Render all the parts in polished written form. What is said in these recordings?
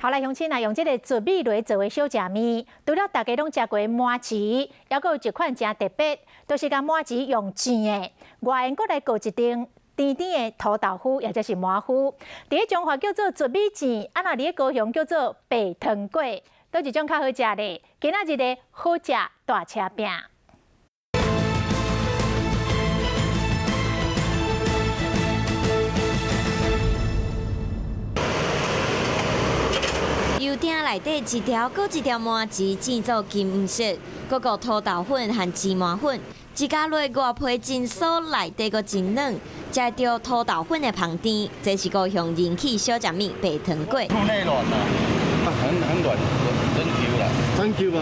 后来乡亲啊，用这个糯米类做的小食面，除了大家拢食过的麻糍，还有一款真特别，就是甲麻糍用煎的，外面搁来裹一层甜甜的土豆腐，或者是麻糊。伫咧中华叫做糯米糍，啊那伫咧高雄叫做白糖粿，都一种较好食的。今仔日的好食大车饼。 油鼎内底一条搁一条麻糍煎做金色，搁个土豆粉和芝麻粉，一加落外皮真酥，内底搁真软，食着土豆粉的香甜，这是高雄人气小食面白糖粿。入内软了，很软，真 Q 了，真 Q 吧。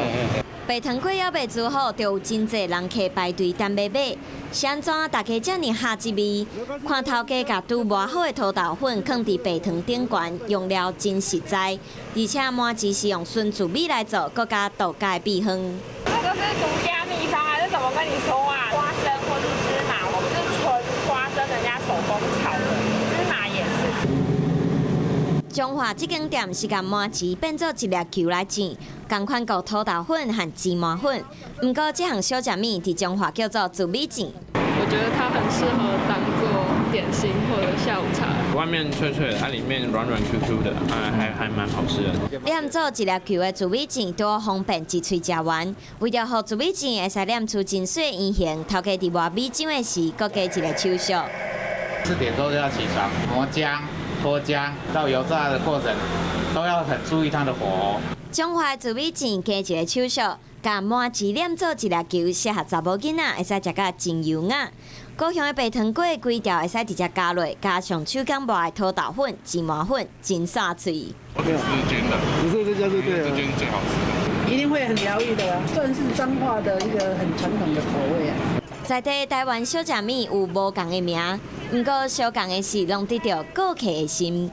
白糖粿还未煮好，就有真侪人客排队等买买。是安怎大家遮尔下一味？看头家甲煮磨好的土豆粉放伫白糖顶悬，用料真实在，而且麻糍是用纯糯米来做，搁加豆荚米粉。这个是独家秘方还是怎么跟你说啊？花生或是芝麻，我们是纯花生，人家手工炒的，芝麻也是。中华这间店是将麻糍变做一粒球来煎，同款搞土豆粉和芝麻粉。不过这项小食面伫中华叫做糯米糍。我觉得它很适合当做点心或者下午茶。外面脆脆的，它里面软软 Q Q 的，还蛮好吃的。酿做一粒球的糯米糍，多方便一喙食完。为了让糯米糍会使酿出真水的圆形，头家伫磨米浆的时，搁加一个手续。4点多就要起床，磨浆、脱浆到油炸的过程，都要很注意它的火候。中华糯米糍加一个手续，甲麻糍酿做一粒球，适合查某囡仔会使食甲真油雅。高雄的白糖粿规条会使直接加落，加上手工磨的土豆粉、芝麻粉，真爽脆。我只是煎的，只是这家就对了，这煎最好吃的。一定会很疗愈的啦，算是彰化的一个很传统的口味啊。在地台湾小食面有无同的名，不过相同的是拢得到顾客的心。